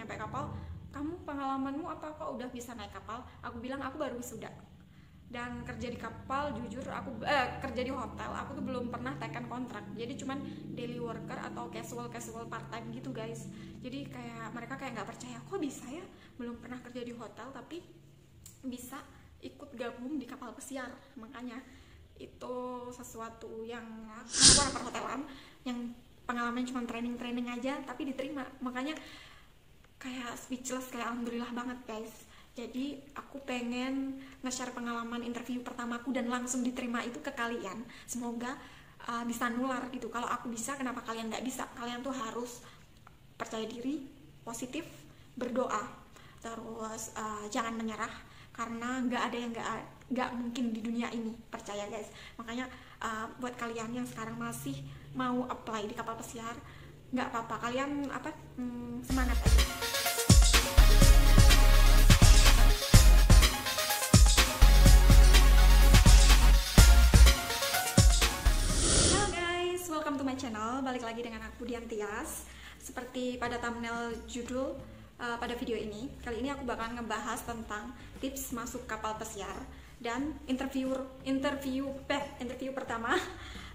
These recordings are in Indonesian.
nyampe kapal, kamu pengalamanmu apa, kok udah bisa naik kapal? Aku bilang aku baru wisuda. Dan kerja di kapal, jujur aku kerja di hotel, aku tuh belum pernah tekan kontrak. Jadi cuman daily worker atau casual part time gitu guys. Jadi kayak mereka kayak nggak percaya, kok bisa ya belum pernah kerja di hotel tapi bisa ikut gabung di kapal pesiar. Makanya itu sesuatu yang orang perhotelan yang pengalaman cuma training aja tapi diterima. Makanya kayak speechless, kayak alhamdulillah banget guys. Jadi aku pengen nge-share pengalaman interview pertamaku dan langsung diterima itu ke kalian. Semoga bisa nular gitu. Kalau aku bisa, kenapa kalian nggak bisa? Kalian tuh harus percaya diri, positif, berdoa, terus jangan menyerah, karena nggak ada yang nggak mungkin di dunia ini, percaya guys. Makanya buat kalian yang sekarang masih mau apply di kapal pesiar, nggak apa-apa, kalian semangat aja. Welcome to my channel, balik lagi dengan aku Dian Tias. Seperti pada thumbnail judul pada video ini, kali ini aku bakal ngebahas tentang tips masuk kapal pesiar dan interview pertama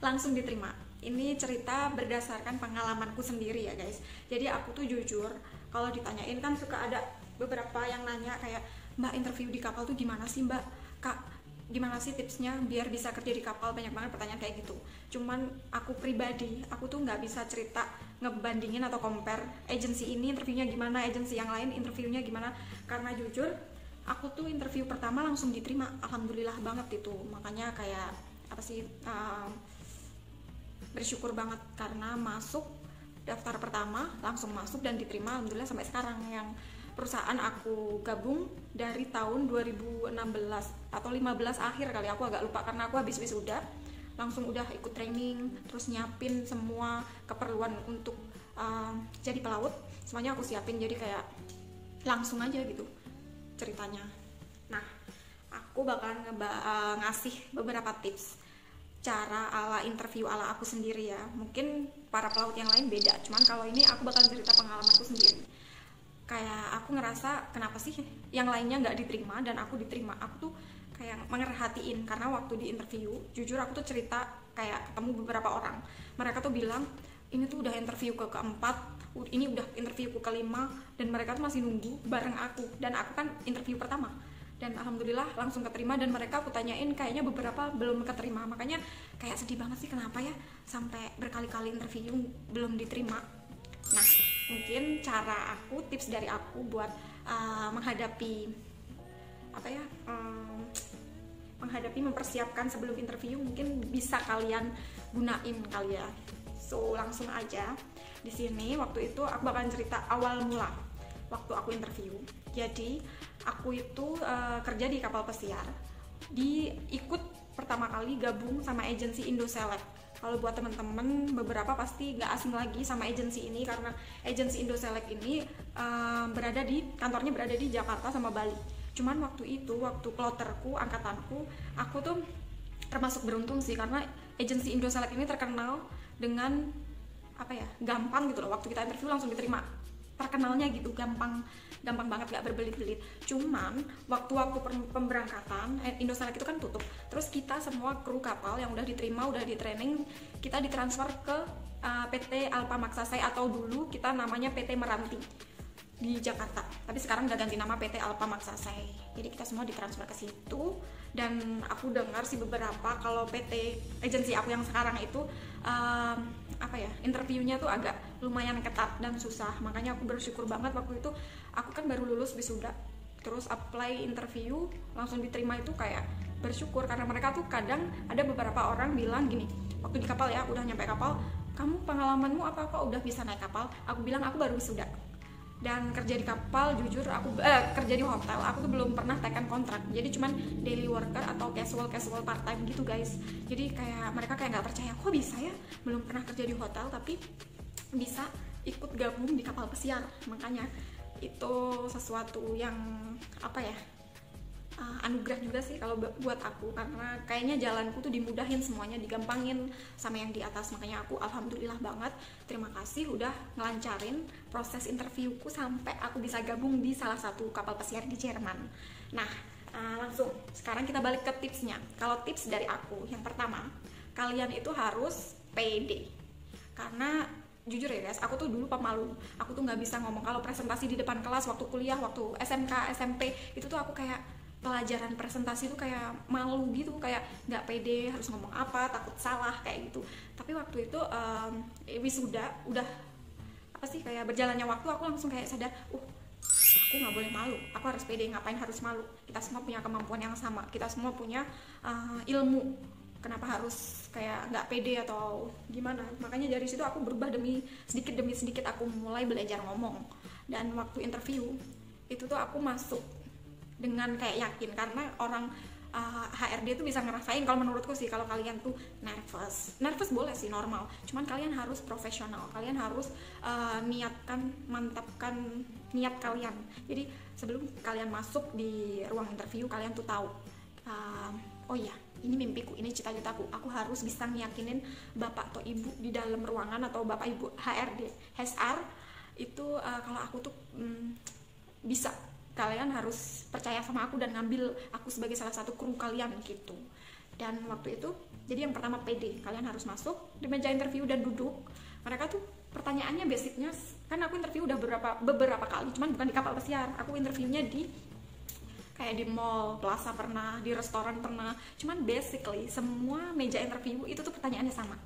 langsung diterima. Ini cerita berdasarkan pengalamanku sendiri ya guys. Jadi aku tuh jujur, kalau ditanyain kan suka ada beberapa yang nanya kayak, Mbak, interview di kapal tuh gimana sih Mbak? Kak, gimana sih tipsnya biar bisa kerja di kapal? Banyak banget pertanyaan kayak gitu. Cuman aku pribadi, aku tuh nggak bisa cerita ngebandingin atau compare agensi ini interviewnya gimana, agensi yang lain interviewnya gimana, karena jujur aku tuh interview pertama langsung diterima, alhamdulillah banget itu. Makanya kayak bersyukur banget karena masuk daftar pertama langsung masuk dan diterima, alhamdulillah sampai sekarang. Yang perusahaan aku gabung dari tahun 2016 atau 15 akhir kali, aku agak lupa karena aku habis wisuda langsung udah ikut training, terus nyiapin semua keperluan untuk jadi pelaut, semuanya aku siapin. Jadi kayak langsung aja gitu ceritanya. Nah, aku bakalan ngasih beberapa tips cara ala interview ala aku sendiri ya. Mungkin para pelaut yang lain beda, cuman kalau ini aku bakal cerita pengalamanku sendiri. Kayak aku ngerasa kenapa sih yang lainnya nggak diterima dan aku diterima. Aku tuh kayak mengerhatiin, karena waktu di interview jujur aku tuh cerita kayak ketemu beberapa orang, mereka tuh bilang ini tuh udah interview keempat, ini udah interview kelima, dan mereka tuh masih nunggu bareng aku, dan aku kan interview pertama dan alhamdulillah langsung keterima. Dan mereka aku tanyain kayaknya beberapa belum keterima, makanya kayak sedih banget sih kenapa ya sampai berkali-kali interview belum diterima. Nah, mungkin cara aku, tips dari aku buat menghadapi mempersiapkan sebelum interview, mungkin bisa kalian gunain kali ya. So langsung aja di sini. Waktu itu aku bakalan cerita awal mula waktu aku interview. Jadi aku itu kerja di kapal pesiar, ikut pertama kali gabung sama agensi Indoselect. Kalau buat teman-teman beberapa pasti nggak asing lagi sama agensi ini, karena agensi Indoselect ini kantornya berada di Jakarta sama Bali. Cuman waktu kloterku, angkatanku, aku tuh termasuk beruntung sih, karena agensi Indoselect ini terkenal dengan gampang gitu loh. Waktu kita interview langsung diterima, terkenalnya gitu, gampang banget, gak berbelit-belit. Cuman waktu pemberangkatan Indoselect itu kan tutup, terus kita semua kru kapal yang udah diterima, udah di training, kita ditransfer ke PT Alpha Maksasai, atau dulu kita namanya PT Meranti di Jakarta, tapi sekarang udah ganti nama PT Alpha Maksasai. Jadi kita semua ditransfer ke situ. Dan aku dengar sih beberapa kalau PT agensi aku yang sekarang itu interviewnya tuh agak lumayan ketat dan susah. Makanya aku bersyukur banget waktu itu aku kan baru lulus wisuda, terus apply interview langsung diterima. Itu kayak bersyukur, karena mereka tuh kadang ada beberapa orang bilang gini waktu di kapal ya, udah nyampe kapal, kamu pengalamanmu apa, kok udah bisa naik kapal? Aku bilang aku baru wisuda dan kerja di kapal, jujur aku kerja di hotel, aku tuh belum pernah tekan kontrak. Jadi cuman daily worker atau casual part time gitu guys. Jadi kayak mereka kayak nggak percaya, kok bisa ya belum pernah kerja di hotel tapi bisa ikut gabung di kapal pesiar. Makanya itu sesuatu yang anugerah juga sih kalau buat aku, karena kayaknya jalanku tuh dimudahin, semuanya digampangin sama yang di atas. Makanya aku alhamdulillah banget, terima kasih udah ngelancarin proses interviewku sampai aku bisa gabung di salah satu kapal pesiar di Jerman. Nah, langsung sekarang kita balik ke tipsnya. Kalau tips dari aku, yang pertama, kalian itu harus pede. Karena jujur ya guys, aku tuh dulu pemalu. Aku tuh nggak bisa ngomong kalau presentasi di depan kelas waktu kuliah, waktu SMK, SMP, itu tuh aku kayak pelajaran presentasi tuh kayak malu gitu, kayak nggak pede harus ngomong apa, takut salah kayak gitu. Tapi waktu itu wisuda udah apa sih, kayak berjalannya waktu aku langsung kayak sadar, aku nggak boleh malu, aku harus pede. Ngapain harus malu? Kita semua punya kemampuan yang sama, kita semua punya ilmu, kenapa harus kayak nggak pede atau gimana. Makanya dari situ aku berubah, demi sedikit aku mulai belajar ngomong. Dan waktu interview itu tuh aku masuk dengan kayak yakin, karena orang HRD tuh bisa ngerasain. Kalau menurutku sih, kalau kalian tuh nervous boleh sih, normal, cuman kalian harus profesional, kalian harus mantapkan niat kalian. Jadi sebelum kalian masuk di ruang interview, kalian tuh tahu, oh iya, ini mimpiku, ini cita-citaku, aku harus bisa ngeyakinin bapak atau ibu di dalam ruangan, atau bapak ibu HRD, HR itu, kalau aku tuh bisa. Kalian harus percaya sama aku dan ngambil aku sebagai salah satu kru kalian gitu. Dan waktu itu, jadi yang pertama pede, kalian harus masuk di meja interview dan duduk. Mereka tuh pertanyaannya basicnya, kan aku interview udah beberapa kali, cuman bukan di kapal pesiar. Aku interviewnya di kayak di mall, plaza pernah, di restoran pernah. Cuman basically semua meja interview itu tuh pertanyaannya sama.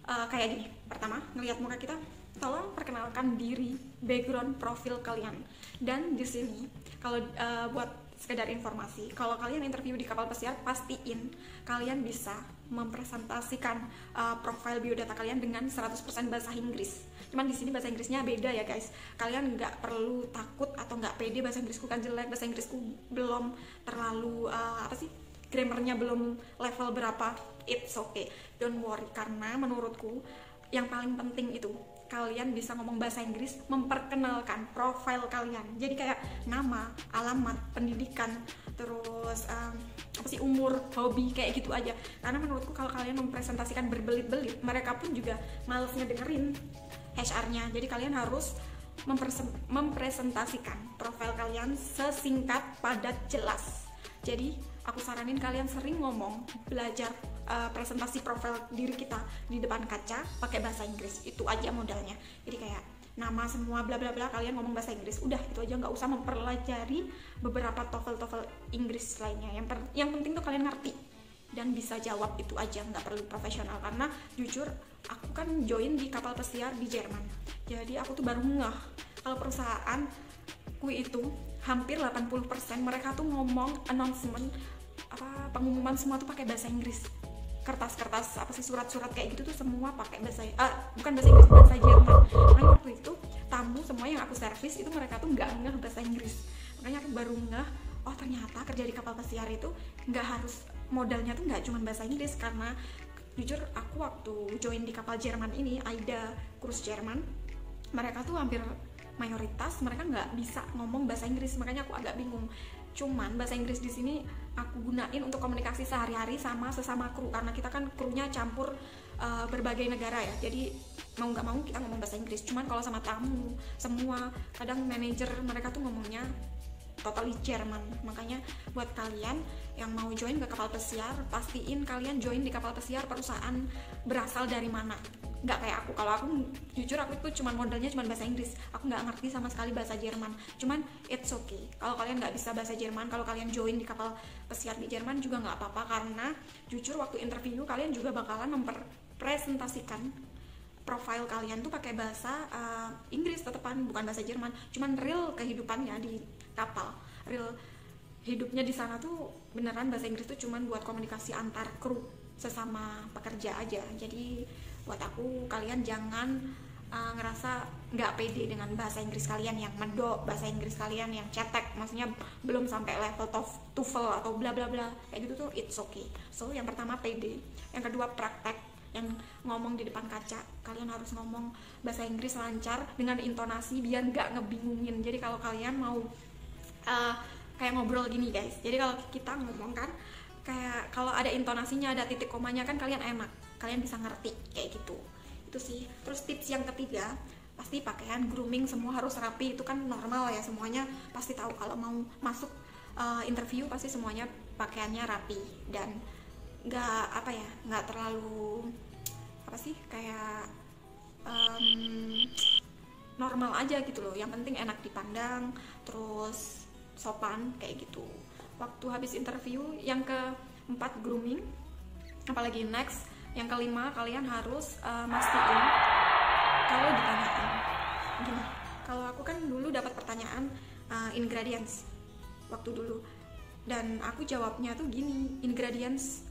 Kayak gini, pertama ngelihat muka kita, tolong perkenalkan diri, background, profil kalian. Dan di sini kalau buat sekedar informasi, kalau kalian interview di kapal pesiar, pastiin kalian bisa mempresentasikan profil biodata kalian dengan 100% bahasa Inggris. Cuman di sini bahasa Inggrisnya beda ya guys. Kalian nggak perlu takut atau nggak pede, bahasa Inggrisku kan jelek, bahasa Inggrisku belum terlalu grammarnya belum level berapa, it's okay, don't worry. Karena menurutku yang paling penting itu kalian bisa ngomong bahasa Inggris, memperkenalkan profil kalian. Jadi kayak nama, alamat, pendidikan, terus umur, hobi, kayak gitu aja. Karena menurutku kalau kalian mempresentasikan berbelit-belit, mereka pun juga males ngedengerin HR-nya. Jadi kalian harus mempresentasikan profil kalian sesingkat, padat, jelas. Jadi aku saranin kalian sering ngomong, belajar presentasi profil diri kita di depan kaca pakai bahasa Inggris. Itu aja modalnya. Jadi kayak nama semua bla bla bla, kalian ngomong bahasa Inggris, udah itu aja, nggak usah mempelajari beberapa TOEFL Inggris lainnya. Yang penting tuh kalian ngerti dan bisa jawab, itu aja, nggak perlu profesional. Karena jujur aku kan join di kapal pesiar di Jerman, jadi aku tuh baru ngeh kalau perusahaan itu hampir 80% mereka tuh ngomong announcement, pengumuman semua tuh pakai bahasa Inggris. Kertas-kertas surat-surat kayak gitu tuh semua pakai bukan bahasa Inggris, bahasa Jerman. Makanya waktu itu tamu semua yang aku servis itu mereka tuh nggak ngeh bahasa Inggris. Makanya aku baru ngeh, oh ternyata kerja di kapal pesiar itu nggak harus, modalnya tuh nggak cuma bahasa Inggris. Karena jujur aku waktu join di kapal Jerman ini, AIDA Cruise Jerman, mereka tuh hampir mayoritas mereka nggak bisa ngomong bahasa Inggris. Makanya aku agak bingung. Cuman bahasa Inggris di sini aku gunain untuk komunikasi sehari-hari sama sesama kru, karena kita kan krunya campur berbagai negara ya. Jadi mau nggak mau kita ngomong bahasa Inggris. Cuman kalau sama tamu semua, kadang manajer mereka tuh ngomongnya totally Jerman. Makanya buat kalian yang mau join ke kapal pesiar, pastiin kalian join di kapal pesiar perusahaan berasal dari mana. Nggak kayak aku. Kalau aku jujur, aku itu cuman modalnya cuman bahasa Inggris, aku nggak ngerti sama sekali bahasa Jerman. Cuman it's okay kalau kalian nggak bisa bahasa Jerman, kalau kalian join di kapal pesiar di Jerman juga nggak apa-apa. Karena jujur waktu interview kalian juga bakalan mempresentasikan profil kalian tuh pakai bahasa Inggris tetepan, bukan bahasa Jerman. Cuman real kehidupannya di kapal, real hidupnya di sana tuh beneran bahasa Inggris tuh cuman buat komunikasi antar kru sesama pekerja aja. Jadi buat aku, kalian jangan ngerasa nggak pede dengan bahasa Inggris kalian yang medok, bahasa Inggris kalian yang cetek, maksudnya belum sampai level TOEFL atau bla bla bla kayak gitu tuh, it's okay. So yang pertama pede, yang kedua praktek, yang ngomong di depan kaca kalian harus ngomong bahasa Inggris lancar dengan intonasi biar nggak ngebingungin. Jadi kalau kalian mau kayak ngobrol gini guys. Jadi kalau kita ngomong kan kayak kalau ada intonasinya, ada titik komanya kan kalian enak, kalian bisa ngerti kayak gitu. Itu sih. Terus tips yang ketiga, pasti pakaian, grooming semua harus rapi. Itu kan normal ya, semuanya pasti tahu kalau mau masuk interview pasti semuanya pakaiannya rapi dan nggak terlalu kayak normal aja gitu loh. Yang penting enak dipandang, terus sopan kayak gitu. Waktu habis interview, yang keempat grooming, apalagi next. Yang kelima, kalian harus mastiin kalau ditanyain gini. Kalau aku kan dulu dapat pertanyaan ingredients waktu dulu, dan aku jawabnya tuh gini, ingredients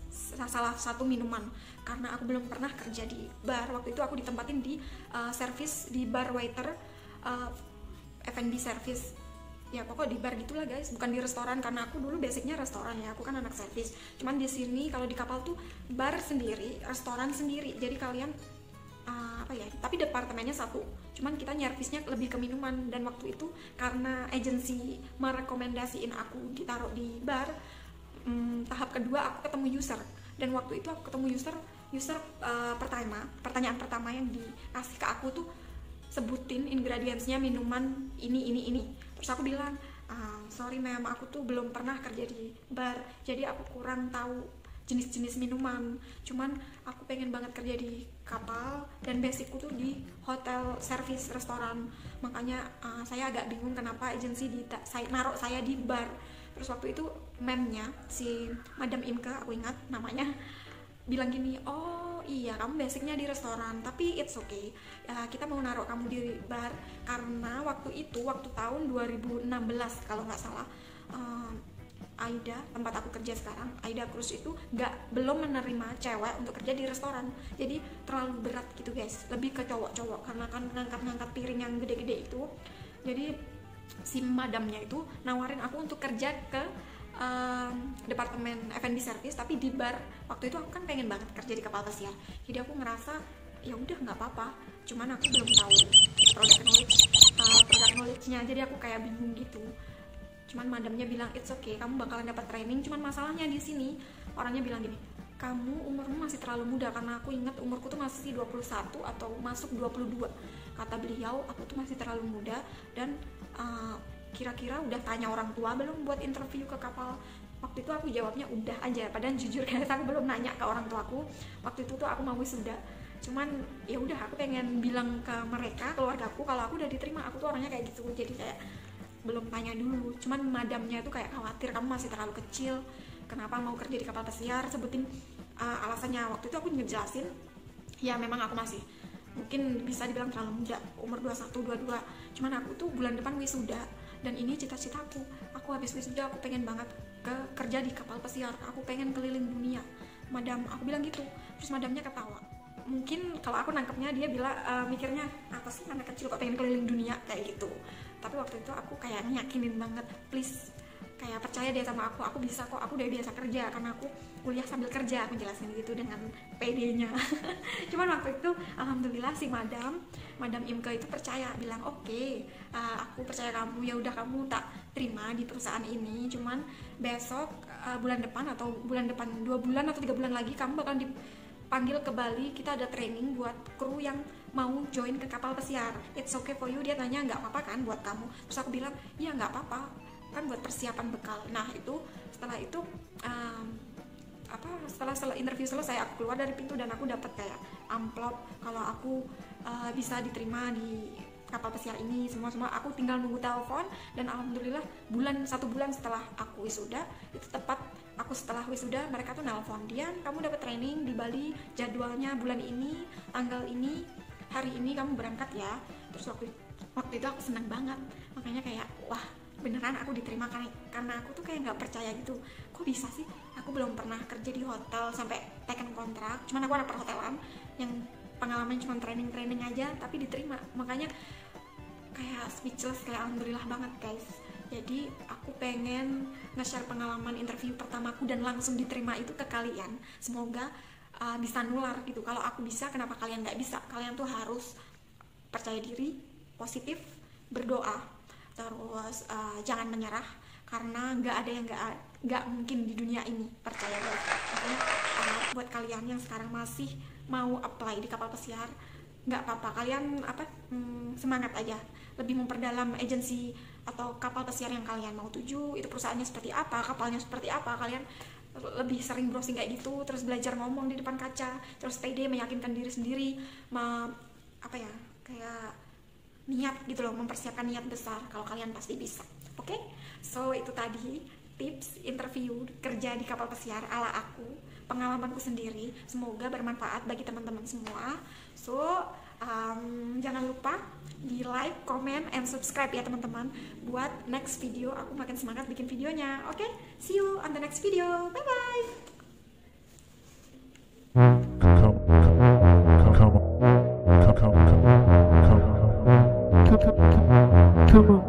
salah satu minuman, karena aku belum pernah kerja di bar. Waktu itu aku ditempatin di service, di bar waiter, F&B service ya, pokoknya di bar gitulah guys, bukan di restoran, karena aku dulu basicnya restoran ya, aku kan anak service. Cuman di sini kalau di kapal tuh bar sendiri, restoran sendiri, jadi kalian tapi departemennya satu, cuman kita nyervisnya lebih ke minuman. Dan waktu itu karena agensi merekomendasiin aku ditaruh di bar, tahap kedua aku ketemu user, dan waktu itu aku ketemu user pertanyaan pertama yang dikasih ke aku tuh sebutin ingredientsnya minuman ini. Terus aku bilang, sorry ma'am, aku tuh belum pernah kerja di bar, jadi aku kurang tahu jenis-jenis minuman. Cuman aku pengen banget kerja di kapal, dan basicku tuh di hotel service restoran. Makanya saya agak bingung kenapa agensi naruh saya di bar. Terus waktu itu memnya, si Madam Imke, aku ingat namanya, bilang gini, oh iya kamu basicnya di restoran, tapi it's okay, kita mau naruh kamu di bar karena waktu tahun 2016 kalau nggak salah, Aida, tempat aku kerja sekarang, Aida Cruise itu belum menerima cewek untuk kerja di restoran. Jadi terlalu berat gitu guys, lebih ke cowok-cowok, karena kan ngangkat piring yang gede-gede itu. Jadi si madamnya itu nawarin aku untuk kerja ke departemen F&B service, tapi di bar. Waktu itu aku kan pengen banget kerja di kapal pesiar, jadi aku ngerasa ya udah nggak apa-apa, cuman aku belum tahu product knowledge-nya, jadi aku kayak bingung gitu. Cuman madamnya bilang it's okay, kamu bakalan dapat training. Cuman masalahnya di sini orangnya bilang gini, kamu umurmu masih terlalu muda, karena aku ingat umurku tuh masih 21 atau masuk 22. Kata beliau, aku tuh masih terlalu muda, dan kira-kira udah tanya orang tua belum buat interview ke kapal. Waktu itu aku jawabnya udah aja, padahal jujur guys aku belum nanya ke orang tuaku. Waktu itu tuh aku mau wisuda, cuman ya udah aku pengen bilang ke mereka, keluargaku, kalau aku udah diterima. Aku tuh orangnya kayak gitu, jadi kayak belum tanya dulu. Cuman madamnya tuh kayak khawatir, kamu masih terlalu kecil, kenapa mau kerja di kapal pesiar, sebutin alasannya. Waktu itu aku ngejelasin ya memang aku masih mungkin bisa dibilang terlalu muda, umur 21, 22. Cuman aku tuh bulan depan wisuda, dan ini cita-citaku. Aku habis wisuda aku pengen banget kerja di kapal pesiar, aku pengen keliling dunia, madam, aku bilang gitu. Terus madamnya ketawa. Mungkin kalau aku nangkepnya dia bilang mikirnya apa sih anak kecil kok pengen keliling dunia kayak gitu. Tapi waktu itu aku kayak nyakinin banget, please, kayak percaya deh sama aku bisa kok, aku udah biasa kerja, karena aku kuliah sambil kerja, aku jelasin gitu dengan PD-nya. Cuman waktu itu alhamdulillah si Madam Imke itu percaya, bilang oke, aku percaya kamu, ya udah kamu tak terima di perusahaan ini. Cuman besok bulan depan atau bulan depan 2 bulan atau 3 bulan lagi kamu bakal dipanggil ke Bali, kita ada training buat kru yang mau join ke kapal pesiar. It's okay for you. Dia tanya nggak apa-apa kan buat kamu. Terus aku bilang iya nggak apa-apa, kan buat persiapan bekal. Nah itu setelah itu setelah interview selesai, aku keluar dari pintu dan aku dapat kayak amplop kalau aku bisa diterima di kapal pesiar ini. Semua aku tinggal nunggu telepon, dan alhamdulillah 1 bulan setelah aku wisuda, itu tepat aku setelah wisuda, mereka tuh nelpon, Dian kamu dapat training di Bali, jadwalnya bulan ini, tanggal ini, hari ini kamu berangkat ya. Terus waktu itu aku senang banget, makanya kayak wah beneran aku diterima, karena aku tuh kayak nggak percaya gitu, kok bisa sih, aku belum pernah kerja di hotel sampai taken kontrak, cuman aku anak perhotelan yang pengalaman cuma training aja tapi diterima. Makanya kayak speechless, kayak alhamdulillah banget guys. Jadi aku pengen nge-share pengalaman interview pertamaku dan langsung diterima itu ke kalian. Semoga bisa nular gitu. Kalau aku bisa, kenapa kalian nggak bisa? Kalian tuh harus percaya diri, positif, berdoa, terus jangan menyerah, karena nggak ada yang nggak mungkin di dunia ini, percaya guys. Makanya buat kalian yang sekarang masih mau apply di kapal pesiar, nggak apa-apa, kalian semangat aja, lebih memperdalam agensi atau kapal pesiar yang kalian mau tuju, itu perusahaannya seperti apa, kapalnya seperti apa, kalian lebih sering browsing kayak gitu, terus belajar ngomong di depan kaca, terus pede, meyakinkan diri sendiri, kayak niat gitu loh, mempersiapkan niat besar, kalau kalian pasti bisa. Oke, so itu tadi tips interview kerja di kapal pesiar ala aku, pengalamanku sendiri, semoga bermanfaat bagi teman-teman semua. So jangan lupa di like, comment, and subscribe ya teman-teman, buat next video aku makin semangat bikin videonya. Oke, see you on the next video, bye bye. Come on.